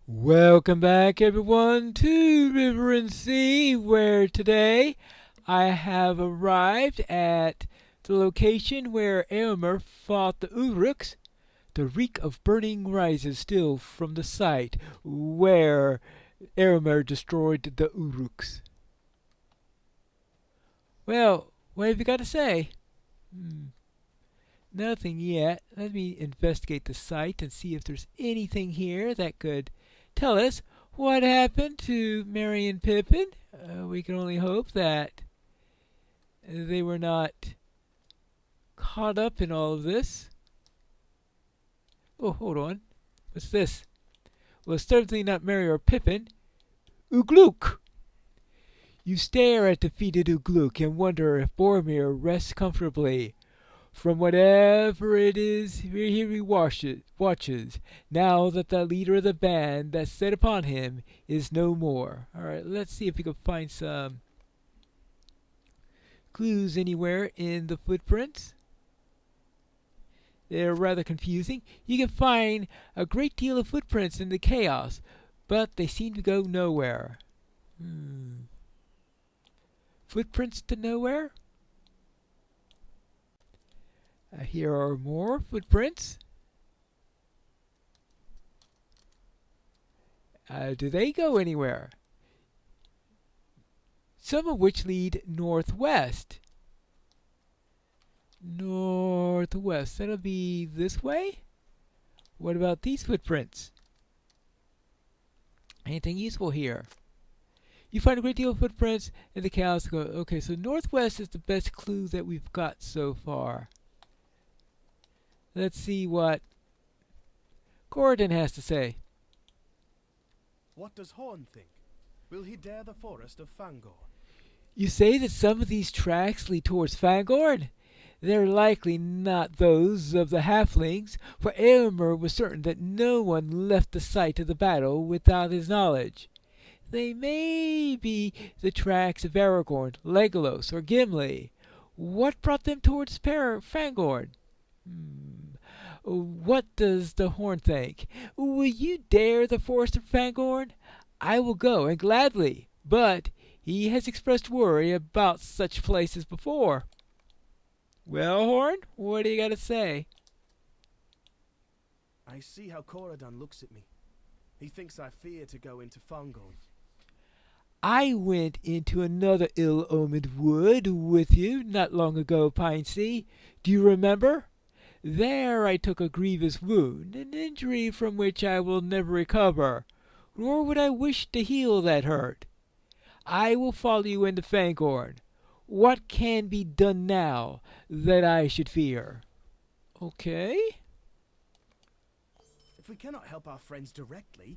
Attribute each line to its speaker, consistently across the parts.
Speaker 1: Welcome back, everyone, to River and Sea, where today I have arrived at the location where Elmer fought the Uruks. The reek of burning rises still from the site where Elmer destroyed the Uruks. Well, what have you got to say? Hmm, nothing yet. Let me investigate the site and see if there's anything here that could tell us what happened to Merry and Pippin. We can only hope that they were not caught up in all of this. Oh, hold on. What's this? Well, certainly not Merry or Pippin. Ugluk! You stare at defeated Ugluk and wonder if Boromir rests comfortably from whatever it is he watches, now that the leader of the band that set upon him is no more. Alright, let's see if we can find some clues anywhere in the footprints. They're rather confusing. You can find a great deal of footprints in the chaos, but they seem to go nowhere. Footprints to nowhere? Here are more footprints. Do they go anywhere? Some of which lead northwest. Northwest. That'll be this way? What about these footprints? Anything useful here? You find a great deal of footprints in the cows. Okay, so northwest is the best clue that we've got so far. Let's see what Gordon has to say.
Speaker 2: What does Horn think? Will he dare the forest of Fangor?
Speaker 1: You say that some of these tracks lead towards Fangorn? They're likely not those of the halflings, for Aylmer was certain that no one left the site of the battle without his knowledge. They may be the tracks of Aragorn, Legolas, or Gimli. What brought them towards Fangorn? What does the horn think? Will you dare the forest of Fangorn? I will go, and gladly, but he has expressed worry about such places before. Well, Horn, what do you got to say?
Speaker 2: I see how Coradan looks at me. He thinks I fear to go into Fangorn.
Speaker 1: I went into another ill-omened wood with you not long ago, Pine-Sea. Do you remember? There I took a grievous wound, an injury from which I will never recover, nor would I wish to heal that hurt. I will follow you into Fangorn. What can be done now that I should fear? Okay.
Speaker 2: If we cannot help our friends directly,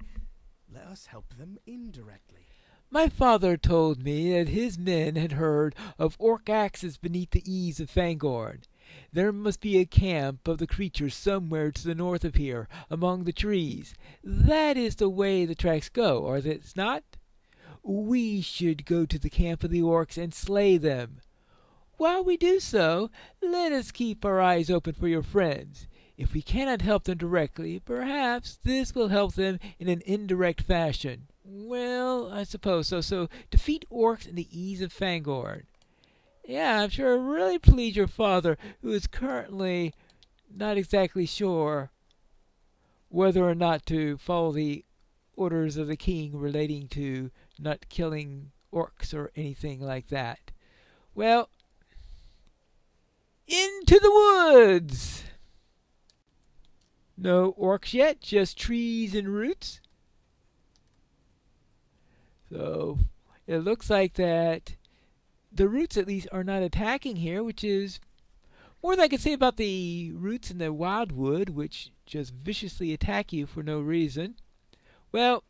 Speaker 2: let us help them indirectly.
Speaker 1: My father told me that his men had heard of orc axes beneath the eaves of Fangorn. There must be a camp of the creatures somewhere to the north of here, among the trees. That is the way the tracks go, are they not? We should go to the camp of the orcs and slay them. While we do so, let us keep our eyes open for your friends. If we cannot help them directly, perhaps this will help them in an indirect fashion. Well, I suppose so. So, defeat orcs in the ease of Fangorn. Yeah, I'm sure it really pleased your father, who is currently not exactly sure whether or not to follow the orders of the king relating to not killing orcs or anything like that. Well, into the woods! No orcs yet, just trees and roots. So, it looks like that the roots at least are not attacking here, which is more than I could say about the roots in the wildwood, which just viciously attack you for no reason. Well,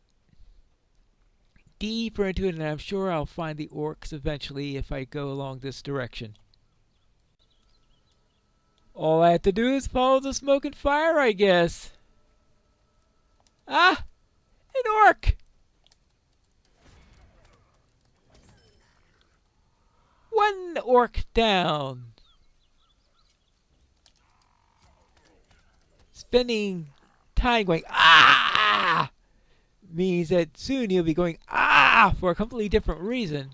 Speaker 1: deeper into it, and I'm sure I'll find the orcs eventually if I go along this direction. All I have to do is follow the smoke and fire, I guess. Ah! An orc! One orc down. Spending time going, ah! means that soon he'll be going ah for a completely different reason.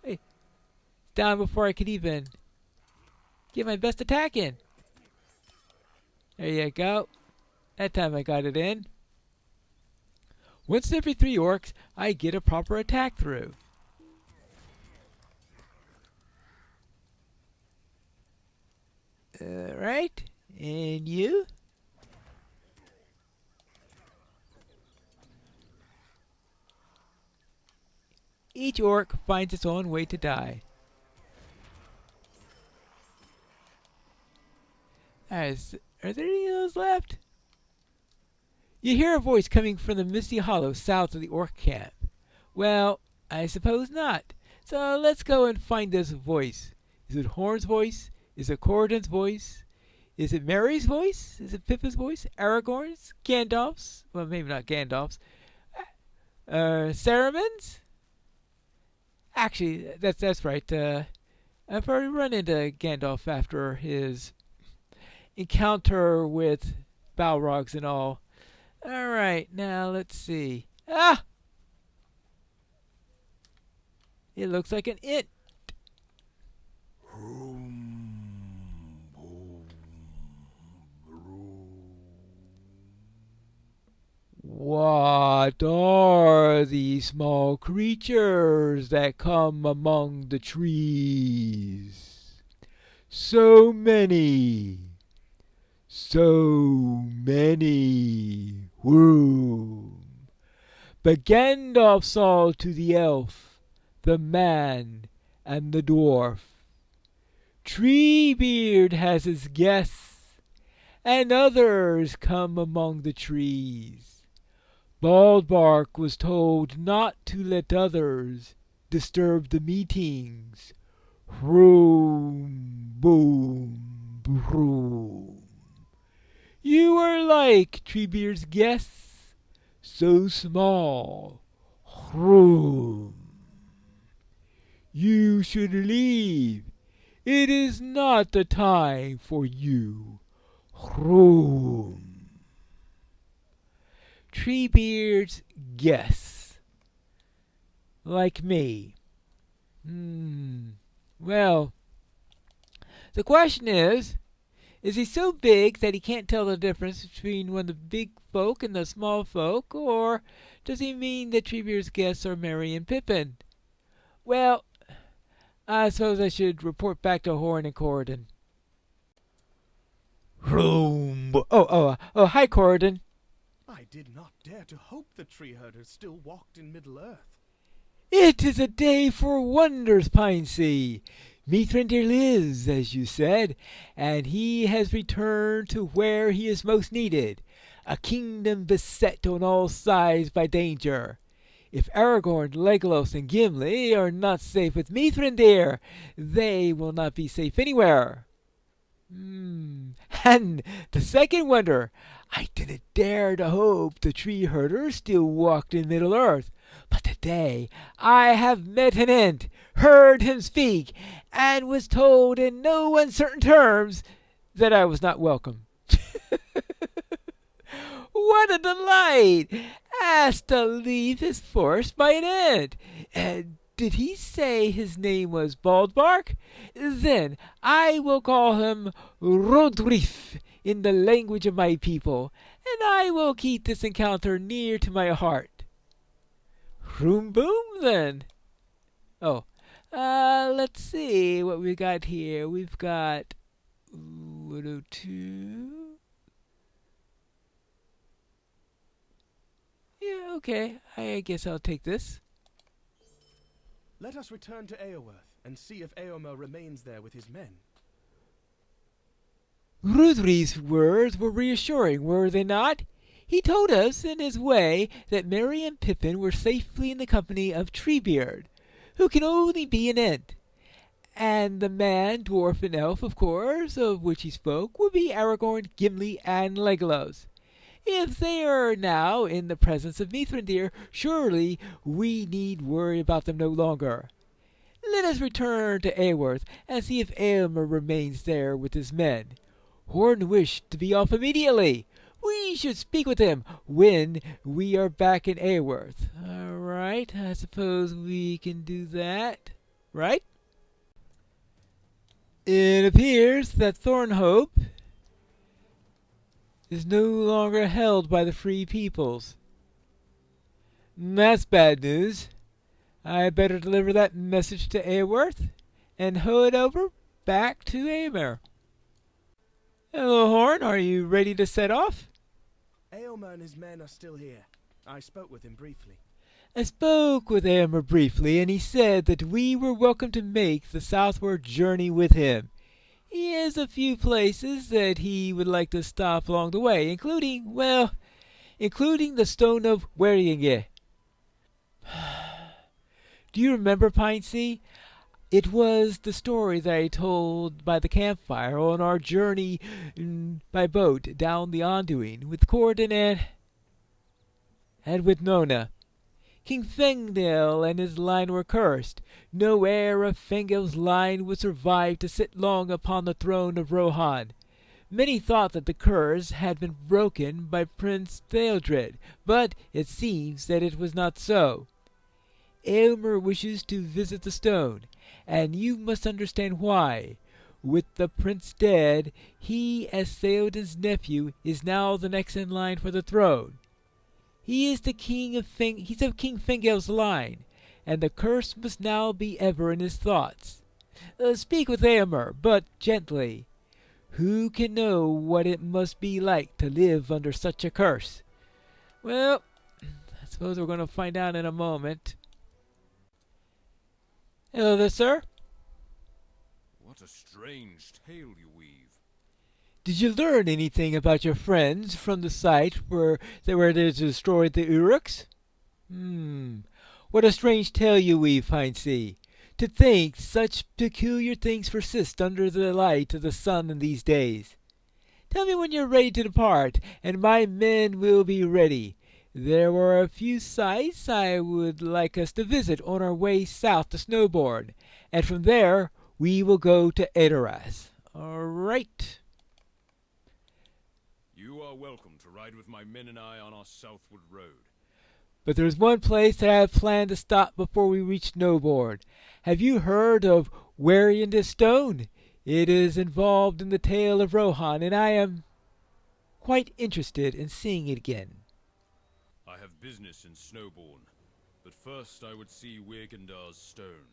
Speaker 1: Hey, down before I could even get my best attack in. There you go. That time I got it in. Once every 3 orcs, I get a proper attack through. Right? And you? Each orc finds its own way to die. Are there any of those left? You hear a voice coming from the misty hollow south of the orc camp. Well, I suppose not. So let's go and find this voice. Is it Horn's voice? Is it Corridon's voice? Is it Merry's voice? Is it Pippa's voice? Aragorn's? Gandalf's? Well, maybe not Gandalf's. Saruman's? Actually, that's right. I've already run into Gandalf after his encounter with Balrogs and all. Alright, now let's see. Ah! It looks like an it. What are these small creatures that come among the trees? So many. So many. Whoom. But Gandalf saw to the elf, the man, and the dwarf. Treebeard has his guests, and others come among the trees. Baldbark was told not to let others disturb the meetings. Vroom, boom, vroom. You are like Treebeard's guests, so small. Vroom. You should leave. It is not the time for you. Vroom. Treebeard's guests. Like me. Well, the question is he so big that he can't tell the difference between one of the big folk and the small folk, or does he mean that Treebeard's guests are Merry and Pippin? Well, I suppose I should report back to Horn and Corridon. Hi, Corridon.
Speaker 2: I did not dare to hope the tree herders still walked in Middle-earth.
Speaker 1: It is a day for wonders, Pinesea. Mithrandir lives, as you said, and he has returned to where he is most needed, a kingdom beset on all sides by danger. If Aragorn, Legolas, and Gimli are not safe with Mithrandir, they will not be safe anywhere. And the second wonder, I didn't dare to hope the tree herder still walked in Middle-earth. But today I have met an Ent, heard him speak, and was told in no uncertain terms that I was not welcome. What a delight! Asked to leave his forest by an Ent. Did he say his name was Baldbark? Then I will call him Rodrif in the language of my people, and I will keep this encounter near to my heart. Room boom, then. Let's see what we got here. We've got 102. Yeah, okay. I guess I'll take this.
Speaker 2: Let us return to Eoworth and see if Eomer remains there with his men.
Speaker 1: Rudri's words were reassuring, were they not? He told us, in his way, that Merry and Pippin were safely in the company of Treebeard, who can only be an Ent. And the man, dwarf, and elf, of course, of which he spoke, would be Aragorn, Gimli, and Legolas. If they are now in the presence of Mithrandir, surely we need worry about them no longer. Let us return to Eoworth and see if Eomer remains there with his men. Horn wished to be off immediately. We should speak with him when we are back in Aworth. All right, I suppose we can do that, right? It appears that Thornhope is no longer held by the free peoples. That's bad news. I had better deliver that message to Aworth and hoe it over back to Amer. Hello, Horn. Are you ready to set off?
Speaker 2: Aylmer and his men are still here. I spoke with him briefly.
Speaker 1: I spoke with Amer briefly, and he said that we were welcome to make the southward journey with him. He has a few places that he would like to stop along the way, including the Stone of Weringe. Do you remember, Pinesea? It was the story that I told by the campfire on our journey by boat down the Anduin with Corden and with Nona. King Fengdale and his line were cursed. No heir of Fengdale's line would survive to sit long upon the throne of Rohan. Many thought that the curse had been broken by Prince Theodred, but it seems that it was not so. Aylmer wishes to visit the stone, and you must understand why. With the prince dead, he, as Theoden's nephew, is now the next in line for the throne. He is he's of King Fengale's line, and the curse must now be ever in his thoughts. Speak with Aylmer, but gently. Who can know what it must be like to live under such a curse? Well, I suppose we're going to find out in a moment. Hello there, sir.
Speaker 3: What a strange tale you weave.
Speaker 1: Did you learn anything about your friends from the site where they destroyed the Uruks? What a strange tale you weave, Pinesea. To think such peculiar things persist under the light of the sun in these days. Tell me when you're ready to depart, and my men will be ready. There are a few sites I would like us to visit on our way south to Snowbourne, and from there we will go to Edoras. All right.
Speaker 3: You are welcome to ride with my men and I on our southward road.
Speaker 1: But there's one place that I have planned to stop before we reach Snowbourne. Have you heard of Weringe Stone? It is involved in the tale of Rohan, and I am quite interested in seeing it again.
Speaker 3: I have business in Snowbourne, but first I would see Wyrgendar's stone.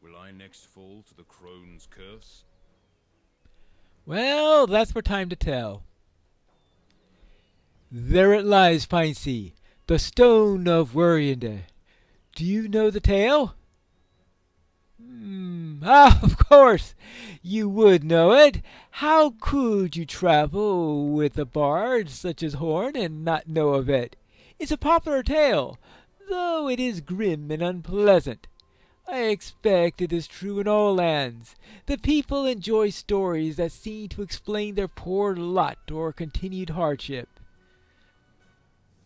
Speaker 3: Will I next fall to the crone's curse?
Speaker 1: Well, that's for time to tell. There it lies, Pinesea, the stone of Weringe. Do you know the tale? Of course, you would know it. How could you travel with a bard such as Horn and not know of it? It's a popular tale, though it is grim and unpleasant. I expect it is true in all lands. The people enjoy stories that seem to explain their poor lot or continued hardship.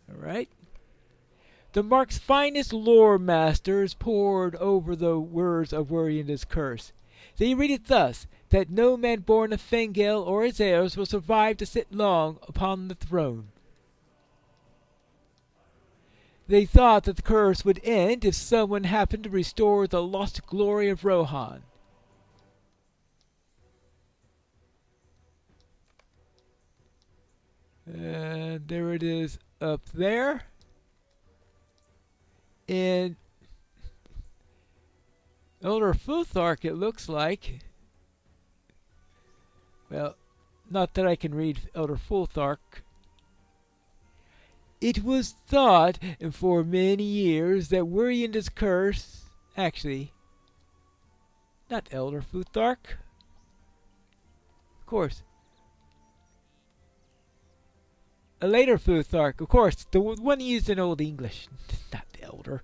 Speaker 1: All right. The Mark's finest lore masters pored over the words of Weringe's curse. They read it thus, that no man born of Fengale or his heirs will survive to sit long upon the throne. They thought that the curse would end if someone happened to restore the lost glory of Rohan. And there it is up there. And Elder Futhark, it looks like. Well, not that I can read Elder Futhark. It was thought for many years that Weringe's curse, actually, not Elder Futhark, of course, a later Futhark, of course, the one used in Old English, not the Elder.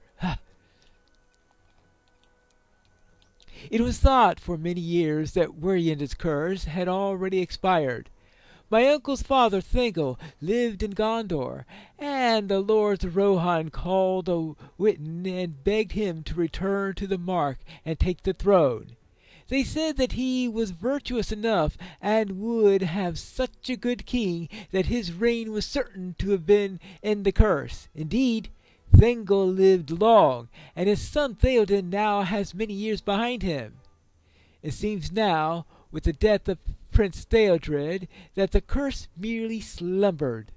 Speaker 1: It was thought for many years that Weringe's curse had already expired. My uncle's father, Thingol, lived in Gondor, and the lords of Rohan called a witan and begged him to return to the Mark and take the throne. They said that he was virtuous enough and would have such a good king that his reign was certain to have been in the curse. Indeed, Thengel lived long, and his son Theoden now has many years behind him. It seems now, with the death of Prince Theodred, that the curse merely slumbered.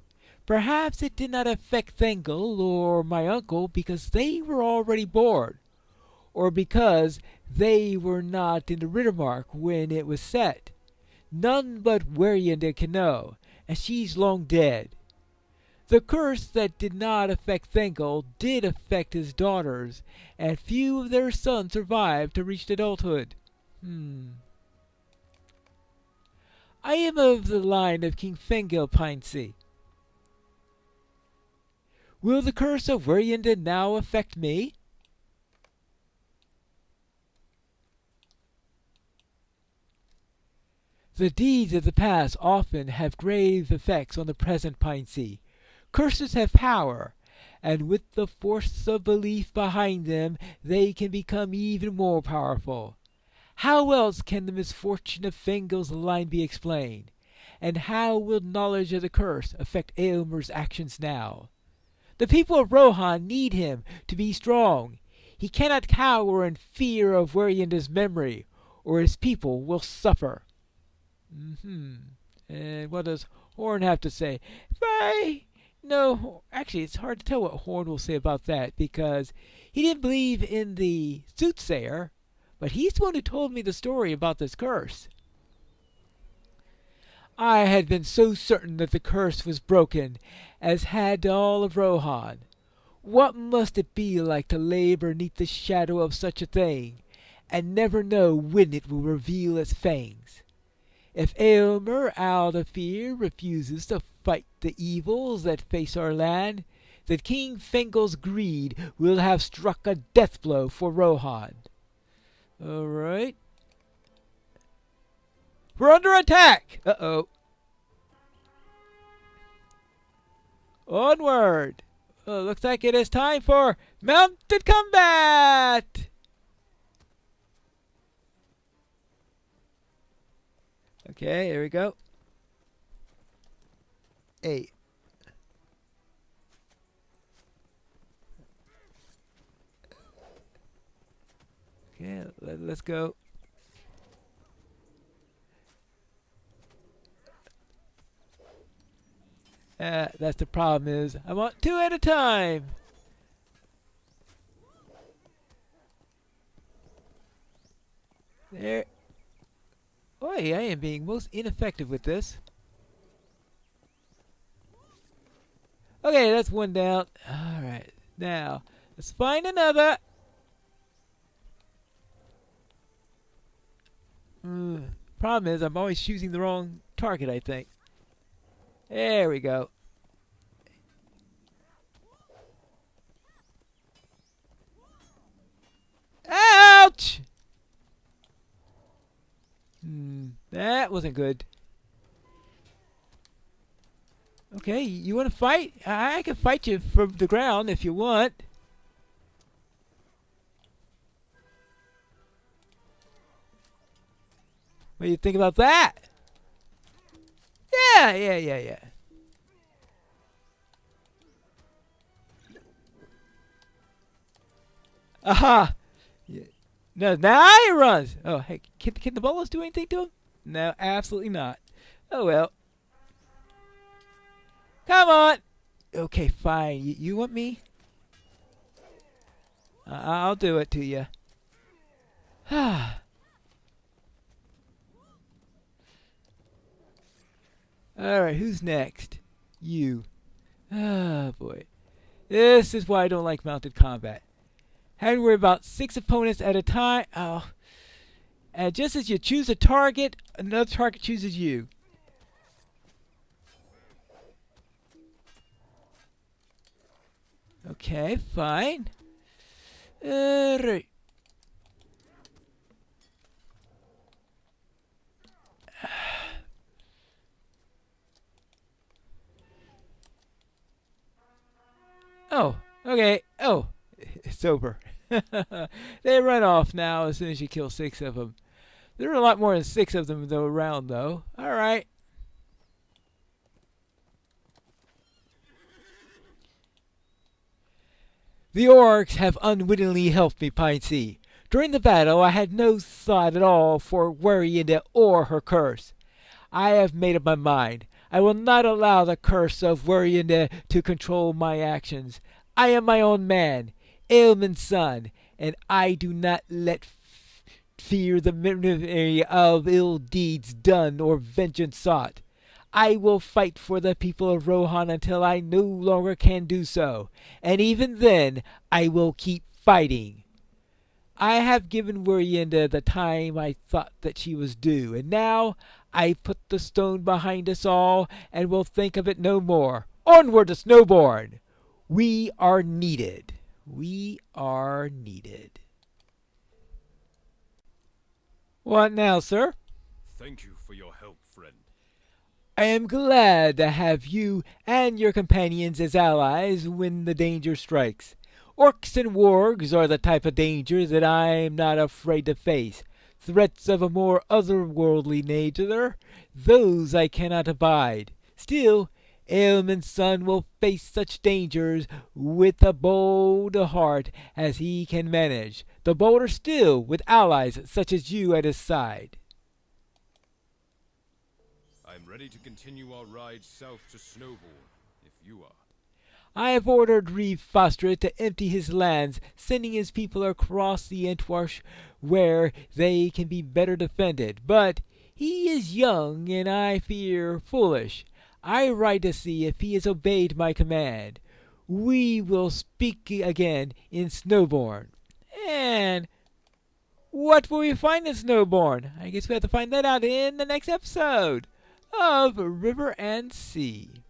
Speaker 1: Perhaps it did not affect Thengel or my uncle because they were already born, or because they were not in the Rittermark when it was set. None but Werienda can know, and she's long dead. The curse that did not affect Thengel did affect his daughters, and few of their sons survived to reach adulthood. I am of the line of King Fengel Pinesea. Will the curse of Werienda now affect me? The deeds of the past often have grave effects on the present Pinesea. Curses have power, and with the force of belief behind them, they can become even more powerful. How else can the misfortune of Fengel's line be explained? And how will knowledge of the curse affect Eomer's actions now? The people of Rohan need him to be strong. He cannot cower in fear of Werienda's memory, or his people will suffer. And what does Horn have to say? No, actually, it's hard to tell what Horn will say about that, because he didn't believe in the soothsayer, but he's the one who told me the story about this curse. I had been so certain that the curse was broken, as had all of Rohan. What must it be like to labor neath the shadow of such a thing, and never know when it will reveal its fangs? If Eomer, out of fear, refuses to fight the evils that face our land, then King Fengel's greed will have struck a death blow for Rohan. All right. We're under attack! Uh-oh. Onward! Looks like it is time for mounted combat! Okay, here we go. 8. Okay, let's go. That's the problem is I want 2 at a time. There. Boy, I am being most ineffective with this. Okay, that's 1 down. Alright, now, let's find another. Problem is, I'm always choosing the wrong target, I think. There we go. Ouch! That wasn't good. Okay, you want to fight? I can fight you from the ground if you want. What do you think about that? Yeah. Aha! Yeah. No, now he runs. Oh, hey, can the bolas do anything to him? No, absolutely not. Oh well. Come on. Okay, fine. You want me? I'll do it to you. Alright, who's next? You. Oh, boy. This is why I don't like mounted combat. Having to worry about 6 opponents at a time. Oh. And just as you choose a target, another target chooses you. Okay, fine. Alright. Oh, okay. It's over. They run off now as soon as you kill 6 of them. There are a lot more than 6 of them around, though. All right. The orcs have unwittingly helped me, Pine Sea. During the battle, I had no thought at all for Warienda or her curse. I have made up my mind. I will not allow the curse of Warienda to control my actions. I am my own man, Aelman's son, and I do not let fear the memory of ill deeds done or vengeance sought. I will fight for the people of Rohan until I no longer can do so, and even then I will keep fighting. I have given Warienda the time I thought that she was due, and now I put the stone behind us all and will think of it no more. Onward to Snowbourne! We are needed. We are needed. What now, sir?
Speaker 3: Thank you for your help, friend.
Speaker 1: I am glad to have you and your companions as allies when the danger strikes. Orcs and wargs are the type of danger that I am not afraid to face. Threats of a more otherworldly nature, those I cannot abide. Still, Aelman's son will face such dangers with a bold heart as he can manage, the bolder still with allies such as you at his side.
Speaker 3: I am ready to continue our ride south to Snowbourne, if you are.
Speaker 1: I have ordered Reeve Fostred to empty his lands, sending his people across the Entwarsh where they can be better defended. But he is young and I fear foolish. I ride to see if he has obeyed my command. We will speak again in Snowbourne. And what will we find in Snowbourne? I guess we have to find that out in the next episode of River and Sea.